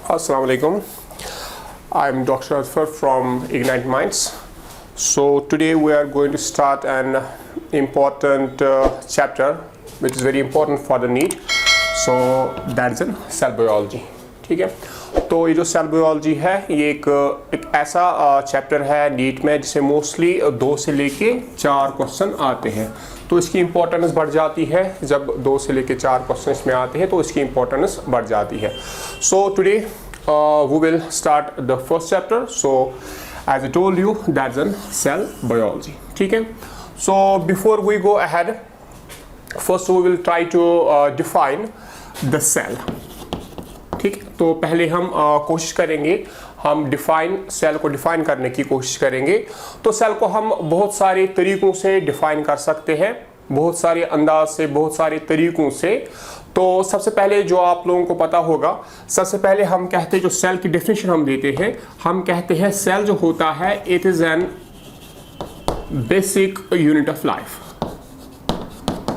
Assalamu alaikum. I'm Dr. Azfar from Ignite Minds. So today we are going to start an important chapter which is very important for the NEET. So that is in cell biology. ठीक है, तो ये जो cell biology है ये एक ऐसा chapter है नीट में जिसे मोस्टली 2 से लेके 4 क्वेश्चन आते हैं। तो इसकी इंपॉर्टेंस बढ़ जाती है जब 2 से लेके 4 क्वेश्चन इसमें आते हैं, तो इसकी इंपॉर्टेंस बढ़ जाती है। So today we will start the first chapter. So as I told you that's in cell biology. ठीक है, so before we go ahead, first we will try to define the cell. ठीक, तो पहले हम कोशिश करेंगे, हम सेल को डिफाइन करने की कोशिश करेंगे। तो सेल को हम बहुत सारे तरीकों से डिफाइन कर सकते हैं, बहुत सारे अंदाज से, बहुत सारे तरीकों से। तो सबसे पहले जो आप लोगों को पता होगा, सबसे पहले हम कहते हैं, जो सेल की डेफिनेशन हम देते हैं, हम कहते हैं सेल जो होता है it is an basic unit of life.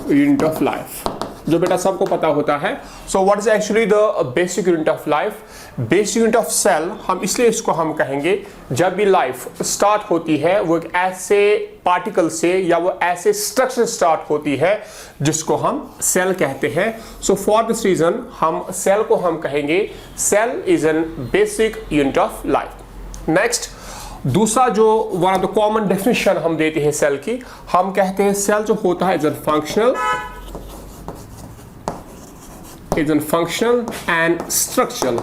Unit of life जो बेटा सबको पता होता है। So what is actually the basic unit of life? Basic unit of cell हम इसलिए इसको हम कहेंगे, जब भी लाइफ स्टार्ट होती है वो एक ऐसे पार्टिकल से या वो ऐसे स्ट्रक्चर स्टार्ट होती है जिसको हम सेल कहते हैं। सो फॉर दिस रीजन हम सेल को हम कहेंगे cell is an basic unit of life. Next, दूसरा जो one of the common definition हम देते हैं सेल की, हम कहते हैं सेल जो होता है is an functional and structural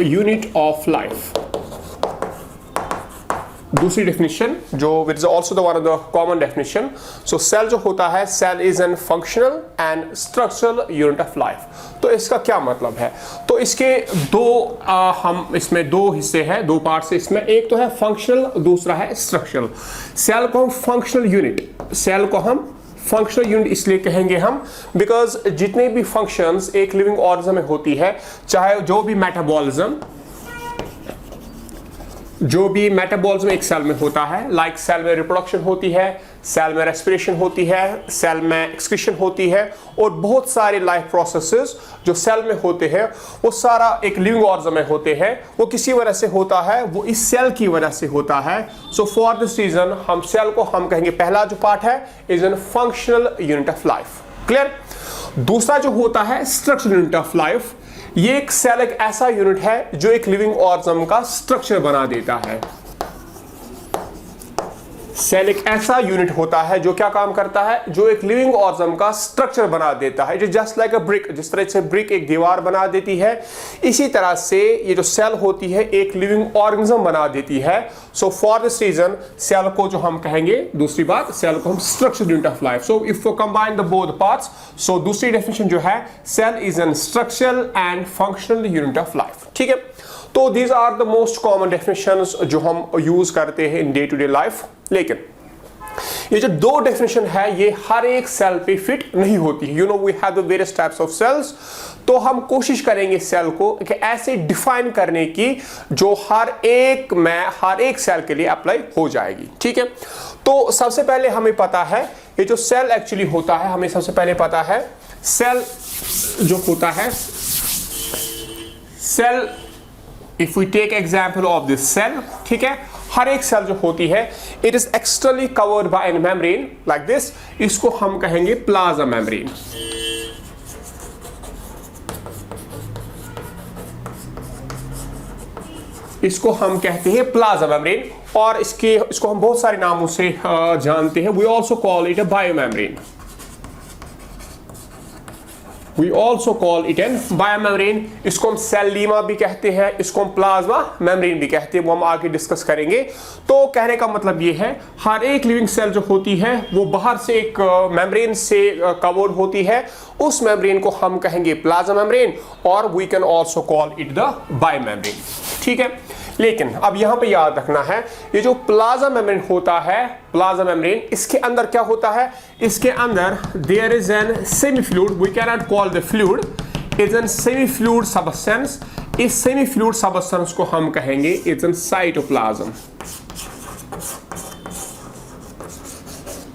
unit of life. दूसरी डेफिनेशन जो which is also the one of the common definition. So cell जो होता है, cell is an functional and structural unit of life. तो इसका क्या मतलब है? तो इसके हम इसमें 2 हिस्से हैं, 2 पार्ट्स इसमें। एक तो है फंक्शनल, दूसरा है स्ट्रक्चरल। सेल को हम फंक्शनल यूनिट, सेल को हम फंक्शनल यूनिट इसलिए कहेंगे हम बिकॉज जितने भी फंक्शंस एक लिविंग ऑर्गेनिज्म में होती है, चाहे जो भी मेटाबॉलिज्म एक सेल में होता है, लाइक सेल में रिप्रोडक्शन होती है, सेल में रेस्पिरेशन होती है, सेल में एक्सक्रीशन होती है, और बहुत सारे लाइफ प्रोसेसेस जो सेल में होते हैं वो सारा एक लिविंग ऑर्गेनिज्म में होते हैं। वो किसी वजह से होता है, वो इस सेल की वजह से होता है। सो फॉर दिस रीजन हम सेल को हम कहेंगे, पहला जो पार्ट है is an functional unit of life. Clear? दूसरा जो होता है स्ट्रक्चरल यूनिट ऑफ लाइफ। ये एक सेल एक ऐसा यूनिट है जो एक लिविंग ऑर्गेनिज्म का स्ट्रक्चर बना देता है। सेल एक ऐसा यूनिट होता है जो क्या काम करता है, जो एक लिविंग ऑर्गेनिज्म का स्ट्रक्चर बना देता है। जस्ट लाइक अ ब्रिक, जिस तरह से ब्रिक एक दीवार बना देती है, इसी तरह से ये जो सेल होती है एक लिविंग ऑर्गेनिज्म बना देती है। So for this reason cell को जो हम कहेंगे, दूसरी बात, सेल को हम structure unit of life. So if you combine the both parts, so दूसरी डेफिनेशन जो है, cell is an structural and functional unit of life. ठीक है, तो these are the most common definitions जो हम यूज करते हैं in day to day life. लेकिन ये जो 2 डेफिनेशन है ये हर एक सेल पे फिट नहीं होती है। You know we have the various types of cells. तो हम कोशिश करेंगे सेल को कि ऐसे डिफाइन करने की जो हर एक सेल के लिए अप्लाई हो जाएगी। ठीक है, तो सबसे पहले हमें पता है ये जो सेल एक्चुअली होता है, हमें सबसे पहले पता है सेल जो होता है, cell if we take example of this cell, ठीक है, हर एक सेल जो होती है it is externally covered by an membrane like this. इसको हम कहेंगे प्लाज्मा मेम्ब्रेन। इसको हम कहते हैं प्लाज्मा मेम्ब्रेन, और इसको हम बहुत सारे नामों से जानते हैं। We also call it a bio membrane. We also call it an biomembrane। इसको हम सेल लीमा भी कहते हैं, इसको हम प्लाज्मा मेम्ब्रेन भी कहते हैं, वो हम आगे डिस्कस करेंगे। तो कहने का मतलब ये है, हर एक लिविंग सेल जो होती है वो बाहर से एक मेम्ब्रेन से कवर्ड होती है। उस मेम्ब्रेन को हम कहेंगे प्लाज्मा मेम्ब्रेन, और we can also call it the biomembrane. ठीक है, लेकिन अब यहां पे याद रखना है, ये जो प्लाज्मा मेम्ब्रेन होता है, प्लाज्मा मेम्ब्रेन, इसके अंदर क्या होता है? इसके अंदर there is an semi fluid, we can not call the fluid, is an semi fluid substance. इस सेमी फ्लूइड सबस्टेंस को हम कहेंगे इज एन साइटोप्लाज्म।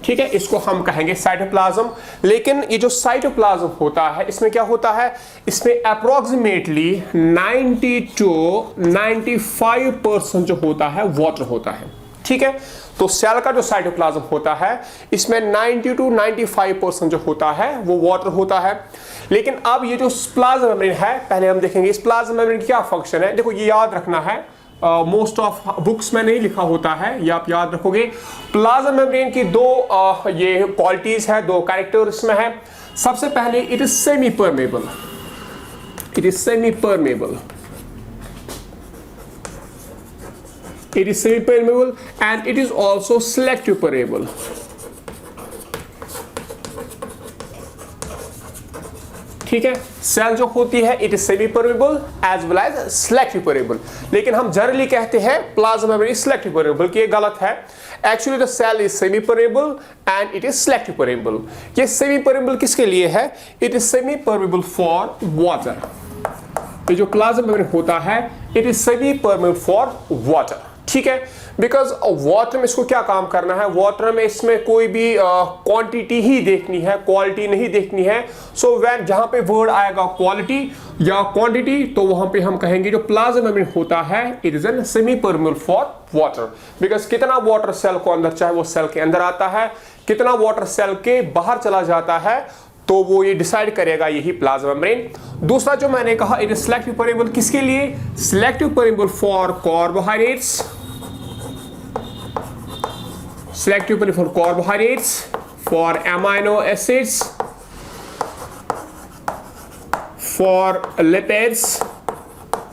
ठीक है, इसको हम कहेंगे साइटोप्लाज्म। लेकिन ये जो साइटोप्लाज्म होता है इसमें क्या होता है, इसमें अप्रोक्सीमेटली 90 to 95% जो होता है वाटर होता है। ठीक है, तो सेल का जो साइटोप्लाज्म होता है इसमें 90 to 95% जो होता है वो वाटर होता है। लेकिन अब ये जो प्लाज्मा मेम्ब्रेन है, पहले हम देखेंगे इस प्लाज्मा मेम्ब्रेन की क्या फंक्शन है। देखो ये याद रखना है, मोस्ट ऑफ बुक्स में नहीं लिखा होता है, ये आप याद रखोगे। प्लाज्मा मेम्ब्रेन की दो ये क्वालिटीज है, दो कैरेक्टर इसमें है। सबसे पहले it is semi permeable, it is semi permeable, it is semi permeable and it is also selective permeable। ठीक है, सेल जो होती है it is semi permeable as well as selective permeable. लेकिन हम जनरली कहते हैं plasma membrane is selective permeable, कि ये गलत है। Actually the cell is semi permeable and it is selective permeable. ये सेमी परमेबल किसके लिए है, it is semi permeable for water. ये जो प्लाज्मा मेम्ब्रेन होता है it is semi permeable for water. ठीक है, बिकॉज वाटर में इसको क्या काम करना है, वाटर में इसमें कोई भी क्वांटिटी ही देखनी है, क्वालिटी नहीं देखनी है। सो वैन जहां पे वर्ड आएगा क्वालिटी या क्वांटिटी तो वहां पे हम कहेंगे जो प्लाज्मा मेम्ब्रेन होता है it is an semi permeable for water. Because कितना वाटर सेल को अंदर चाहे वो सेल के अंदर आता है, कितना वाटर सेल के बाहर चला जाता है, तो वो ये डिसाइड करेगा यही प्लाज्मा मेम्ब्रेन। दूसरा जो मैंने कहा इट इज सिलेक्टिव परमेबल, किसके लिए, selective permeable for carbohydrates, selective for carbohydrates, for amino acids, for lipids।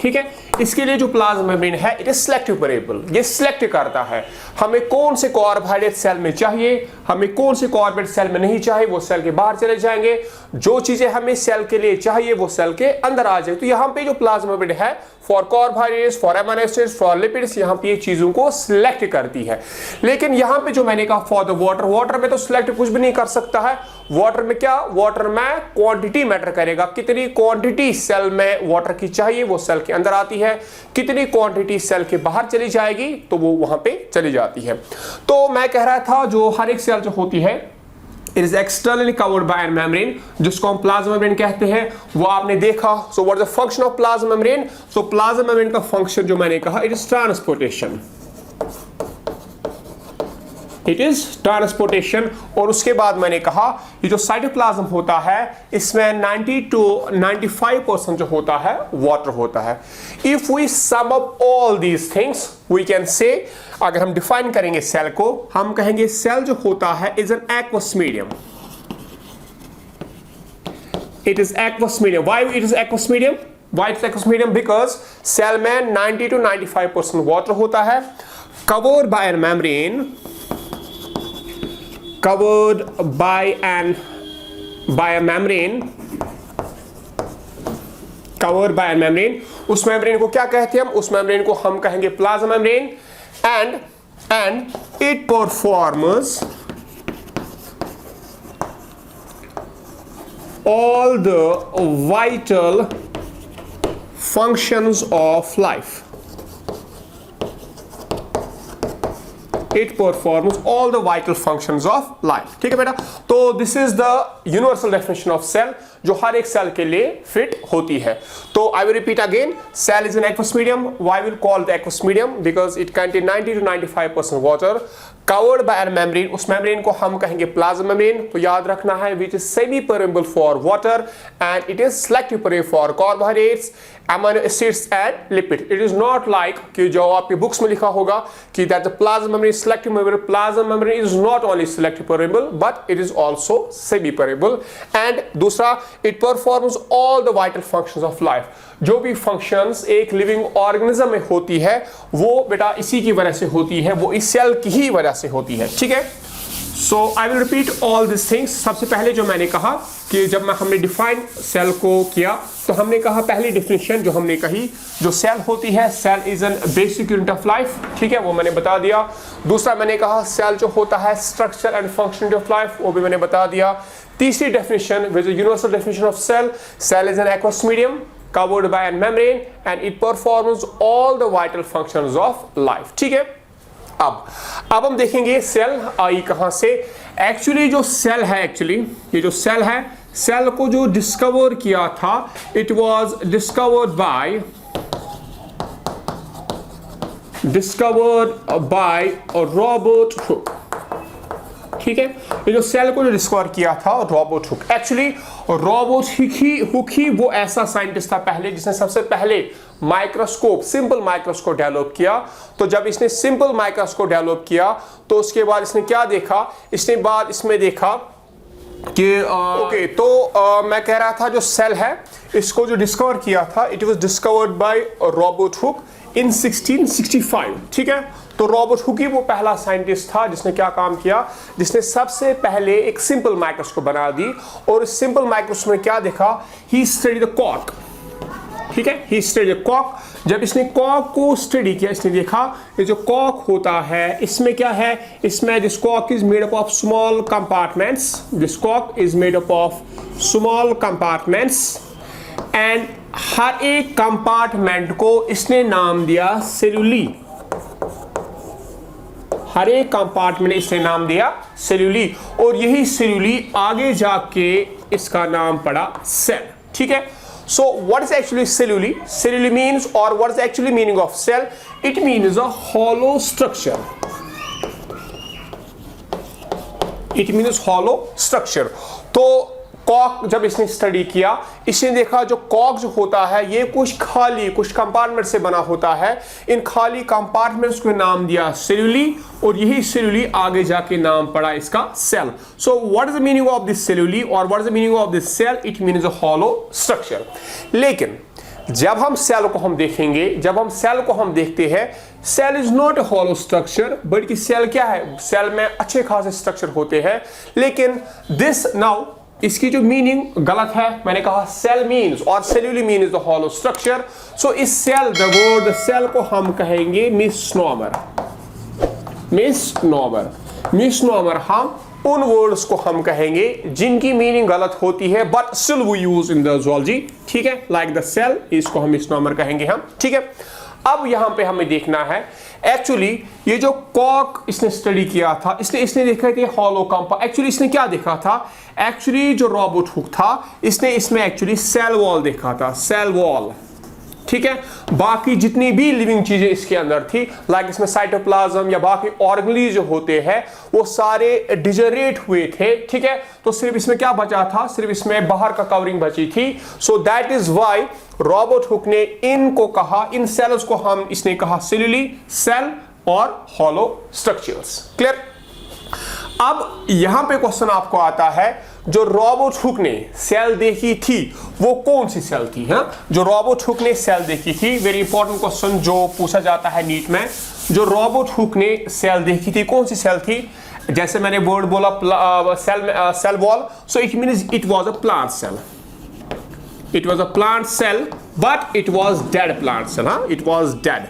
ठीक है, इसके लिए जो प्लाज्मा मेम्ब्रेन है इट इज सिलेक्टिव परमेबल, ये सिलेक्ट करता है हमें कौन से कार्बोहाइड्रेट सेल में चाहिए, हमें कौन से कार्बोहाइड्रेट सेल में नहीं चाहिए, वो सेल के बाहर चले जाएंगे। जो चीजें हमें सेल के लिए चाहिए वो सेल के अंदर आ जाए। तो यहाँ पे जो प्लाज्मा मेम्ब्रेन है for carbohydrates, for amino acids, for lipids, यहाँ पे ये चीजों को सिलेक्ट करती है। लेकिन यहाँ पे जो मैंने कहा फॉर द वाटर, वाटर में तो सिलेक्ट कुछ भी नहीं कर सकता है। वाटर में क्या, वाटर में क्वांटिटी मैटर करेगा, कितनी क्वांटिटी सेल में वाटर की चाहिए वो सेल के अंदर आती है, कितनी क्वांटिटी सेल के बाहर चली जाएगी तो वो वहां पे चली जाती है। तो मैं कह रहा था जो हर एक सेल जो होती है it is externally covered by an membrane, जिसको हम प्लाज्मा मेम्ब्रेन कहते हैं, वो आपने देखा। So what is the function of plasma membrane, so plasma membrane का फंक्शन जो मैंने कहा it is transportation, it is transportation. और उसके बाद मैंने कहा ये जो साइटोप्लाज्म होता है इसमें 90 to 95% जो होता है वाटर होता है। If we sum up all these things we can say, अगर हम डिफाइन करेंगे सेल को, हम कहेंगे सेल जो होता है is an aqueous medium, it is aqueous medium. Why it is aqueous medium, why it is aqueous medium, because cell में 90 to 95% वाटर होता है, covered by an membrane, covered by a membrane, covered by a membrane। उस membrane को क्या कहते हैं हम, उस मेम्ब्रेन को हम कहेंगे plasma membrane. and it performs all the vital functions of life, it performs all the vital functions of life। ठीक है बेटा, तो this is the universal definition of cell जो हर एक सेल के लिए फिट होती है। तो I will repeat again, cell is an aqueous medium. Why will call the aqueous medium, because it contain 90 to 95% water, covered by an membrane. उस membrane को हम कहेंगे प्लाज्मा मेम्ब्रेन। तो याद रखना है which is semi permeable for water and it is selective permeable for carbohydrates, amino acids and lipid. It is not like कि जो आपके बुक्स में लिखा होगा कि that the plasma membrane selective permeable। Plasma membrane is not only selective permeable but it is also semi permeable। and दूसरा, it performs all the vital functions of life। जो भी functions एक living organism में होती है वो बेटा इसी की वजह से होती है, वो इस सेल की ही वजह से होती है। ठीक है, so I will repeat all this things. सबसे पहले जो मैंने कहा कि जब हमने डिफाइन सेल को किया तो हमने कहा पहली डिफिनेशन जो हमने कही, जो सेल होती है, cell is an basic unit of life. ठीक है, वो मैंने बता दिया। दूसरा मैंने कहा सेल जो होता है structure and function of life, वो भी मैंने बता दिया। तीसरी definition which is universal definition of cell, cell is an aqueous medium covered by a membrane and it performs all the vital functions of life। ठीक है, अब हम देखेंगे सेल आई कहां से। एक्चुअली जो सेल है, ये जो सेल है, सेल को जो डिस्कवर किया था, it was discovered by Robert hook. ठीक है, ये जो सेल को जो डिस्कवर किया था Robert Hooke. Actually Robert Hooke ही वो ऐसा साइंटिस्ट था पहले जिसने सबसे पहले माइक्रोस्कोप, सिंपल माइक्रोस्कोप डेवलप किया। तो जब इसने सिंपल माइक्रोस्कोप डेवलप किया तो उसके बाद इसने क्या देखा, इसमें देखा कि तो मैं कह रहा था जो सेल है इसको जो डिस्कवर किया था, it was discovered by Robert Hooke in 1665। ठीक है, तो रॉबर्ट हुक ही वो पहला साइंटिस्ट था जिसने क्या काम किया, जिसने सबसे पहले एक सिंपल माइक्रोस्कोप बना दी। और इस सिंपल माइक्रोस्कोप में क्या देखा, ही स्टडीड द कॉर्क। ठीक है, ही स्टडीड द कॉर्क। जब इसने कॉर्क को स्टडी किया, इसने देखा ये जो कॉर्क होता है इसमें क्या है, इसमें this cork is made up of small compartments, this cork is made up of small compartments and हर एक कंपार्टमेंट को इसने नाम दिया सेल्यूली। हर एक कंपार्टमेंट इसने नाम दिया सेल्यूली, और यही सेल्यूली आगे जाके इसका नाम पड़ा सेल। ठीक है, so what is actually celluli? Celluli means, or what is actually meaning of cell? It means a hollow structure. It means hollow structure. तो कॉक जब इसने स्टडी किया, इसने देखा जो कॉक जो होता है ये कुछ कंपार्टमेंट से बना होता है। इन खाली कंपार्टमेंट्स को नाम दिया सेल्यूली, और यही सेल्यूली आगे जाके नाम पड़ा इसका cell. So what is the meaning of this cellulae और what is the meaning of this cell? It means a hollow structure. लेकिन जब हम सेल को हम देखेंगे, जब हम सेल को हम देखते हैं, cell is not a hollow structure, बल्कि सेल क्या है, सेल में अच्छे खासे स्ट्रक्चर होते हैं। लेकिन दिस नाउ इसकी जो मीनिंग गलत है। मैंने कहा सेल मीन्स और सेल्यूली मीन्स द हॉलो स्ट्रक्चर। सो इस सेल, द वर्ड सेल को हम कहेंगे मिसनोमर। मिसनोमर हम उन वर्ड्स को हम कहेंगे जिनकी मीनिंग गलत होती है, but still we use in the zoology. ठीक है, लाइक द सेल, इसको हम मिसनोमर कहेंगे हम। ठीक है, अब यहां पे हमें देखना है एक्चुअली ये जो कॉक इसने स्टडी किया था, इसने देखा कि हॉलो कंपाउंड। एक्चुअली इसने क्या देखा था, एक्चुअली जो रॉबर्ट हुक था इसने इसमें एक्चुअली सेल वॉल देखा था, सेल वॉल। ठीक है, बाकी जितनी भी लिविंग चीजें इसके अंदर थी, लाइक इसमें साइटोप्लाज्म या बाकी ऑर्गेनेल जो होते हैं वो सारे डिजनरेट हुए थे। ठीक है, तो सिर्फ इसमें क्या बचा था, सिर्फ इसमें बाहर का कवरिंग बची थी। So that is why Robert Hooke ने इनको कहा, इन सेल्स को हम इसने कहा सेल्यूली, सेल और हॉलो स्ट्रक्चर्स। क्लियर? अब यहां पे क्वेश्चन आपको आता है, जो रॉबर्ट हुक ने सेल देखी थी वो कौन सी सेल थी? हाँ, जो रॉबर्ट हुक ने सेल देखी थी, वेरी इंपॉर्टेंट क्वेश्चन जो पूछा जाता है नीट में। जो रॉबर्ट हुक ने सेल देखी थी, कौन सी सेल थी? जैसे मैंने वर्ड बोला cell wall, so it means it was a plant cell. It was a plant cell, but it was dead plant cell. हाँ, it was dead.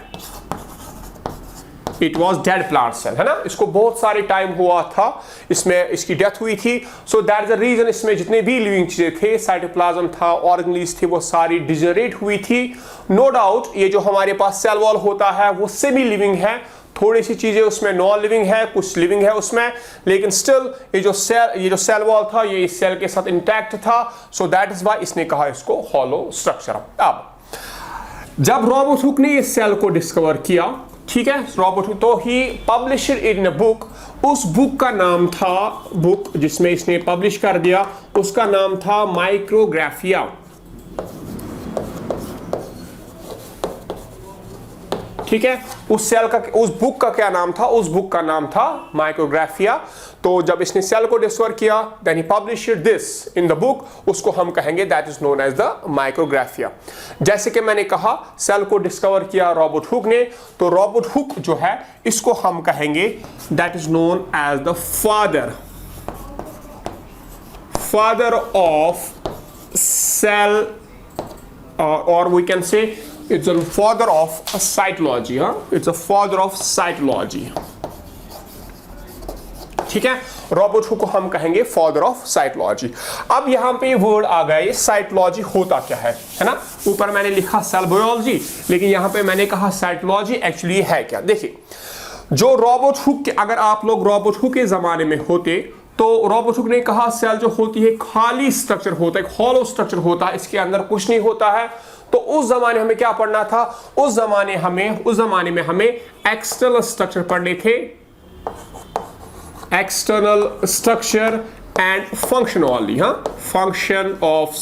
It was dead plant cell, है ना? इसको बहुत सारे टाइम हुआ था, इसमें इसकी डेथ हुई थी। So that is the reason इसमें जितने भी लिविंग चीजें थे, साइटोप्लाज्म था, ऑर्गेनेल्स थे, वो सारी डिजनरेट हुई थी। नो डाउट ये जो हमारे पास सेल वॉल होता है वो सेमी लिविंग है, थोड़ी सी चीजें उसमें नॉन लिविंग है, कुछ लिविंग है उसमें, लेकिन स्टिल ये जो सेल वॉल था ये इस सेल के साथ इंटैक्ट था। सो दैट इज व्हाई इसने कहा इसको हॉलो स्ट्रक्चर। अब जब रॉबर्ट हुक ने इस सेल को डिस्कवर किया, ठीक है, रॉबर्ट हुक, तो ही पब्लिश्ड इन अ बुक। उस बुक का नाम था, बुक जिसमें इसने पब्लिश कर दिया उसका नाम था माइक्रोग्राफिया। ठीक है, उस सेल का, उस बुक का क्या नाम था? उस बुक का नाम था माइक्रोग्राफिया। तो जब इसने सेल को डिस्कवर किया, then he published this in the book, उसको हम कहेंगे that is known as the Micrographia. जैसे कि मैंने कहा सेल को डिस्कवर किया रॉबर्ट हुक ने, तो रॉबर्ट हुक जो है इसको हम कहेंगे that is known as the father of cell, or we can say it's a father of cytology. It's a father of cytology. ठीक है, रॉबर्ट हुक को हम कहेंगे फादर ऑफ साइटोलॉजी। अब यहां पे वर्ड आ गया, ये साइटोलॉजी होता क्या है ना? ऊपर मैंने लिखा सेल बायोलॉजी, लेकिन यहां पे मैंने कहा साइटोलॉजी एक्चुअली है क्या? देखिए, जो रॉबर्ट हुक, अगर आप लोग रॉबर्ट हुक के जमाने में होते तो रॉबर्ट हुक ने कहा सेल जो होती है खाली स्ट्रक्चर होता है, हॉलो स्ट्रक्चर होता है, इसके अंदर कुछ नहीं होता है। तो उस जमाने हमें क्या पढ़ना था, उस जमाने में हमें एक्सटर्नल स्ट्रक्चर पढ़ने थे, external structure and function only, function of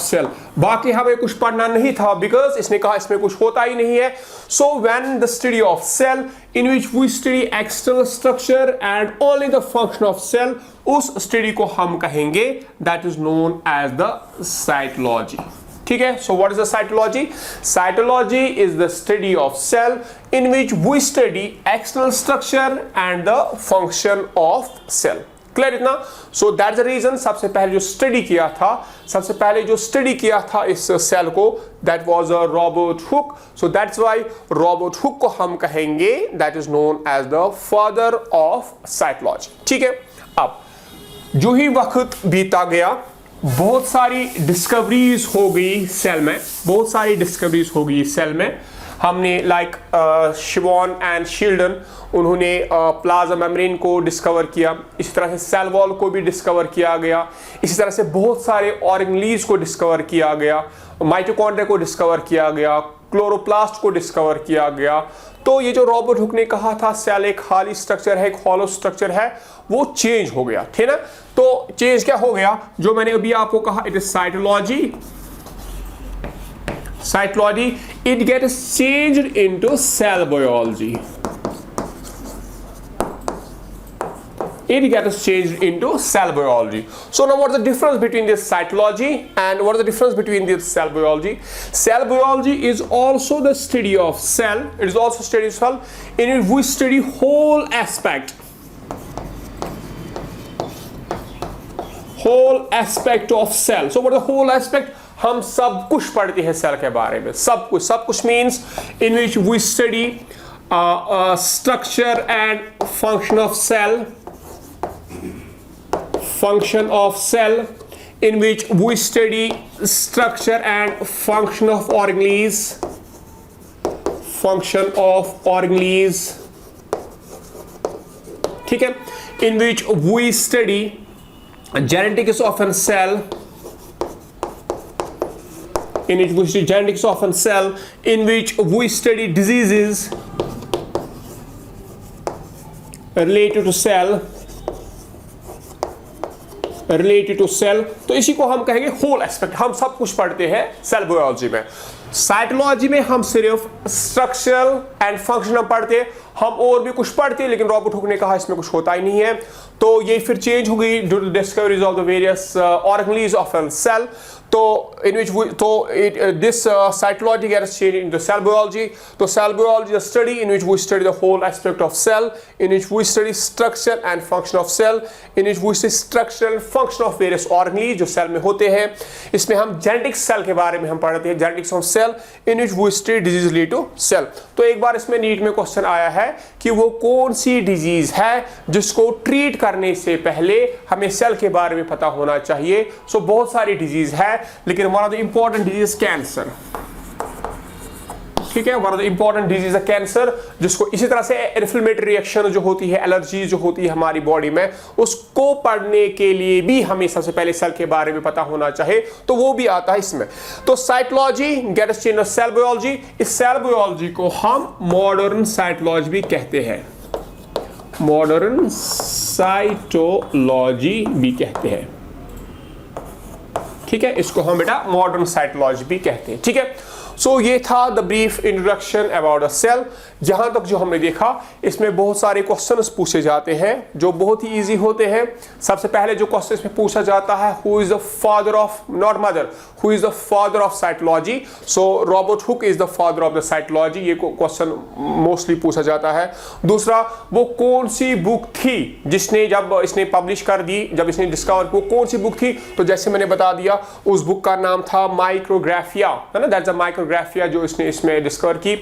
cell, बाकी हमें कुछ पढ़ना नहीं था, बिकॉज इसने कहा इसमें कुछ होता ही नहीं है। So when the study of cell in which we study external structure and only the function of cell, उस स्टडी को हम कहेंगे that is known as the cytology. ठीक है, so what is the cytology? Cytology is the study of cell in which we study external structure and the function of cell. Clear इतना? So that's the reason सबसे पहले जो study किया था इस cell को, that was Robert Hooke. So that's why Robert Hooke को हम कहेंगे that is known as the father of cytology. ठीक है, अब जो ही वक्त बीता गया बहुत सारी डिस्कवरीज हो गई सेल में, हमने लाइक शिवॉन एंड शील्डन, उन्होंने प्लाज्मा मेम्ब्रेन को डिस्कवर किया, इसी तरह से सेल वॉल को भी डिस्कवर किया गया, इसी तरह से बहुत सारे ऑर्गेनेल्स को डिस्कवर किया गया, माइटोकॉन्ड्रिया को डिस्कवर किया गया, क्लोरोप्लास्ट को डिस्कवर किया गया। तो ये जो रॉबर्ट हुक ने कहा था सेल एक खाली स्ट्रक्चर है, एक हॉलो स्ट्रक्चर है, वो चेंज हो गया। ठीक है ना? तो चेंज क्या हो गया, जो मैंने अभी आपको कहा, it is cytology, it gets changed into cell biology. So now what is the difference between this cytology and what is the difference between this cell biology? Cell biology is also the study of cell. It is also study of cell in which we study whole aspect of cell. So what is the whole aspect? हम सब कुछ पढ़ते हैं cell के बारे में, सब कुछ means in which we study structure and function of cell, in which we study structure and function of organelles, ठीक है, in which we study genetics of an cell, in which we study genetics of a cell, in which we study diseases related to cell, तो इसी को हम कहेंगे whole aspect. हम सब कुछ पढ़ते हैं सेल बायोलॉजी में। साइटोलॉजी में हम सिर्फ स्ट्रक्चरल एंड फंक्शन पढ़ते हैं, हम और भी कुछ पढ़ते हैं, लेकिन रॉबर्ट हुक ने कहा इसमें कुछ होता ही नहीं है, तो ये फिर चेंज हो गई due to discoveries of the various organelles of an cell. तो in which this cytology gets changed into cell biology. तो cell biology is a study in which we study the whole aspect of cell, in which we study structure and function of cell, in which we study structure and function of various organelles जो cell में होते हैं। इसमें हम genetics cell के बारे में हम पढ़ते हैं, genetics of cell, in which we study disease related to cell। तो एक बार इसमें नीट में क्वेश्चन आया है कि वो कौन सी डिजीज है जिसको ट्रीट करने से पहले हमें सेल के बारे में पता होना चाहिए। सो बहुत सारी डिजीज है, लेकिन one of the important disease cancer, ठीक है, one of the important disease है कैंसर, जिसको इसी तरह से इन्फ्लेमेटरी रिएक्शन जो होती है, एलर्जी जो होती है हमारी बॉडी में, उसको पढ़ने के लिए भी हमें सबसे पहले सेल के बारे में पता होना चाहिए, तो वो भी आता है इसमें। तो cytology gets changed to cell biology. इस सेल बायोलॉजी को हम मॉडर्न साइटोलॉजी भी कहते हैं, मॉडर्न साइटोलॉजी भी कहते हैं, ठीक है, इसको हम बेटा मॉडर्न साइटोलॉजी भी कहते हैं। ठीक है, सो ये था the brief introduction about the cell. जहां तक जो हमने देखा, इसमें बहुत सारे क्वेश्चंस पूछे जाते हैं जो बहुत ही इजी होते हैं। सबसे पहले जो क्वेश्चन इसमें पूछा जाता है, who is the father of, not mother, who is the father of cytology? So Robert Hooke is the father of the cytology, ये क्वेश्चन मोस्टली पूछा जाता है। दूसरा, वो कौन सी बुक थी जिसने, जब इसने पब्लिश कर दी, जब इसने डिस्कवर, वो कौन सी बुक थी? तो जैसे मैंने बता दिया, उस बुक का नाम था माइक्रोग्राफिया, है ना, दैट्स अ माइक्रोग्राफिया क्रिप्टोग्राफिया जो इसने इसमें डिस्कवर की।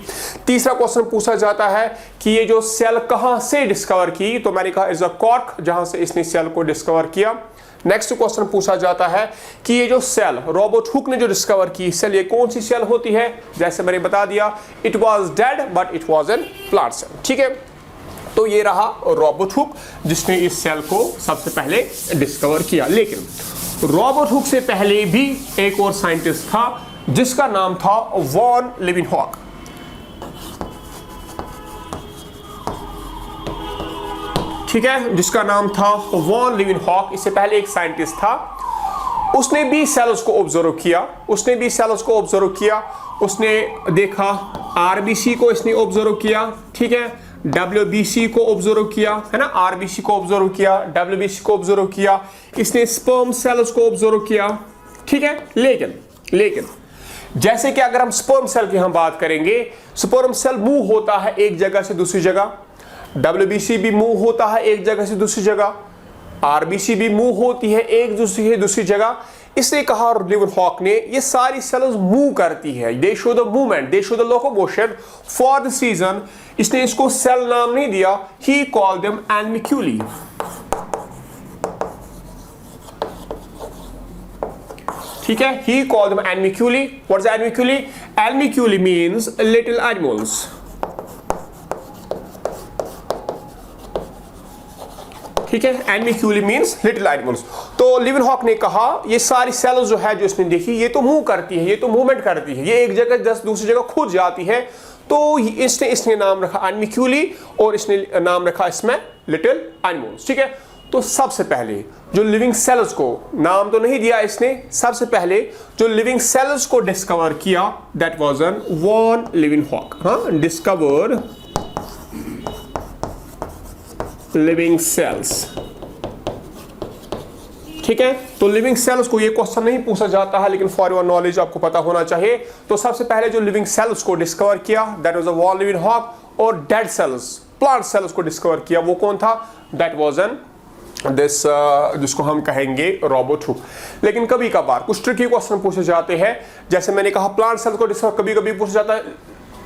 तीसरा क्वेश्चन पूछा जाता है कि ये जो सेल कहां से डिस्कवर की, तो मैंने कहा इज अ कॉर्क, जहां से इसने सेल को डिस्कवर किया। नेक्स्ट क्वेश्चन पूछा जाता है कि ये जो सेल रॉबर्ट हुक ने जो डिस्कवर की सेल, ये कौन सी सेल होती है? जैसे मैंने बता दिया, it was dead but it was an plant cell. ठीक है, तो ये रहा रॉबर्ट हुक जिसने इस सेल को सबसे पहले डिस्कवर किया। लेकिन रॉबर्ट हुक से पहले भी एक और साइंटिस्ट था जिसका नाम था वॉन लीवेनहॉक। ठीक है, जिसका नाम था वॉन लीवेनहॉक। इससे पहले एक साइंटिस्ट था, उसने भी सेल्स को ऑब्जर्व किया, उसने देखा आरबीसी को इसने ऑब्जर्व किया। ठीक है, डब्ल्यूबीसी को ऑब्जर्व किया, है ना, आरबीसी को ऑब्जर्व किया, डब्ल्यूबीसी को ऑब्जर्व किया, इसने स्पर्म सेल्स को ऑब्जर्व किया। ठीक है, लेकिन जैसे कि अगर हम स्पर्म सेल की हम बात करेंगे, स्पर्म सेल मूव होता है एक जगह से दूसरी जगह, डब्ल्यूबीसी भी मूव होता है एक जगह से दूसरी जगह, आरबीसी भी मूव होती है एक दूसरी से दूसरी जगह। इसने कहा लीवेनहॉक ने, ये सारी सेल्स मूव करती है, they show the movement, they show the locomotion. For this reason इसने इसको सेल नाम नहीं दिया, ही कॉल्ड देम एनिमल्क्यूली। ठीक है, he called them animalculae. What is animalculae? Animalculae means little animals. ठीक है, animalculae means little animals. तो लीवेनहॉक ने कहा ये सारी सेल्स जो है जो इसने देखी, ये तो मूव करती है, ये तो मूवमेंट करती है, ये एक जगह दूसरी जगह खुद जाती है। तो इसने नाम रखा animalculae और इसने नाम रखा इसमें little animals। ठीक है, तो सबसे पहले जो लिविंग सेल्स को, नाम तो नहीं दिया इसने, सबसे पहले जो लिविंग सेल्स को डिस्कवर किया that was an von Leeuwenhoek. हाँ, डिस्कवर्ड लिविंग सेल्स। ठीक है, तो लिविंग सेल्स को ये क्वेश्चन नहीं पूछा जाता है, लेकिन फॉर योर नॉलेज आपको पता होना चाहिए। तो सबसे पहले जो लिविंग सेल्स को डिस्कवर किया that was a von Leeuwenhoek, और डेड सेल्स, प्लांट सेल्स को डिस्कवर किया वो कौन था? दैट वाज एन जिसको हम कहेंगे रॉबर्ट हुक। लेकिन कभी कभार कुछ ट्रिकी क्वेश्चन पूछे जाते हैं, जैसे मैंने कहा प्लांट सेल्स को डिस्कवर कभी कभी पूछा जाता है,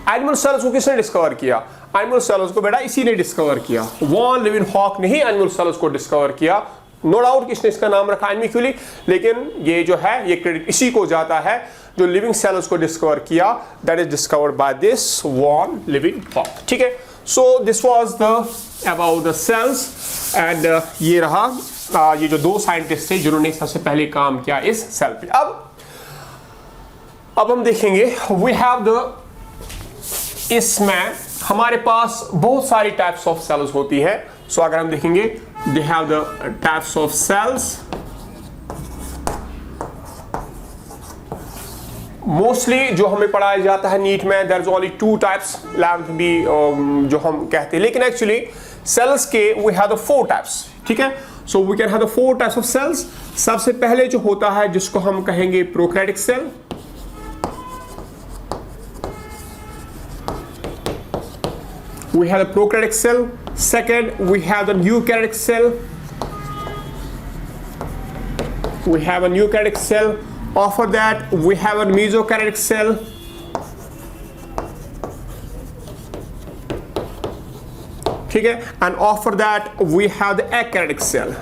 एनिमल सेल्स को किसने डिस्कवर किया? एनिमल सेल्स को बेटा इसी ने डिस्कवर किया, वॉन लीवेनहॉक ने ही एनिमल सेल्स को डिस्कवर किया। नो डाउट किसने इसका नाम रखा एनिमल्क्यूली, लेकिन ये जो है ये क्रेडिट इसी को जाता है जो लिविंग सेल्स को डिस्कवर किया, that is discovered by this von Leeuwenhoek. ठीक है, so this was the about the cells and ये रहा ये जो दो साइंटिस्ट थे जिन्होंने सबसे पहले काम किया इस सेल पे। अब हम देखेंगे वी हैव द, इसमें हमारे पास बहुत सारी टाइप्स ऑफ सेल्स होती है। सो अगर हम देखेंगे they have the types of cells, mostly जो हमें पढ़ाया जाता है नीट में, there is only two types, length भी जो हम कहते हैं, लेकिन एक्चुअली सेल्स के we have the four types. ठीक है, so we can have the four types of cells. सबसे पहले जो होता है जिसको हम कहेंगे prokaryotic cell, we have the prokaryotic cell. Second, we have the eukaryotic cell. We have a eukaryotic cell. After that, we have a mesokaryotic cell. ठीक है, and after that we have the eukaryotic cell.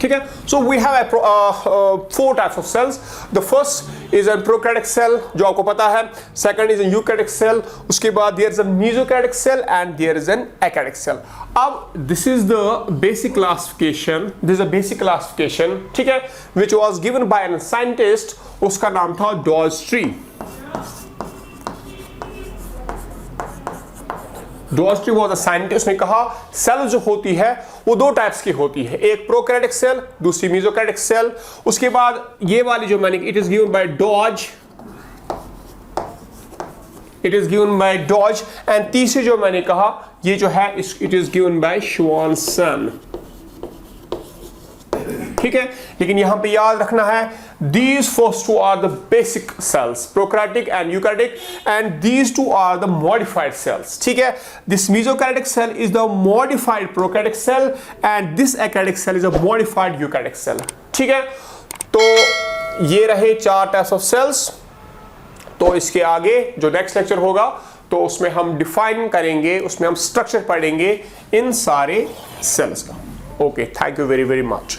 ठीक है, so we have four types of cells. The first is a prokaryotic cell जो आपको पता है, second is a eukaryotic cell, उसके बाद there is a mesokaryotic cell and there is an eukaryotic cell. अब this is the basic classification, this is a basic classification, ठीक है, which was given by a scientist, उसका नाम था डॉल्स्ट्री। डॉल्स्ट्री was a scientist, उसने कहा सेल जो होती है वो दो टाइप्स की होती है, एक प्रोकैरियोटिक सेल, दूसरी मेसोकैरियोटिक सेल। उसके बाद ये वाली जो मैंने, it is given by Dodge, it is given by Dodge, and तीसरी जो मैंने कहा ये जो है it is given by Swanson. ठीक है, लेकिन यहां पे याद रखना है these first two are the basic cells, prokaryotic and eukaryotic, and these two are the modified cells. ठीक है, this mesokaryotic cell is the modified prokaryotic cell and this eukaryotic cell is a modified eukaryotic cell. ठीक है, तो ये रहे 4 types of cells. तो इसके आगे जो नेक्स्ट लेक्चर होगा तो उसमें हम डिफाइन करेंगे, उसमें हम स्ट्रक्चर पढ़ेंगे इन सारे सेल्स का। Okay, thank you very very much.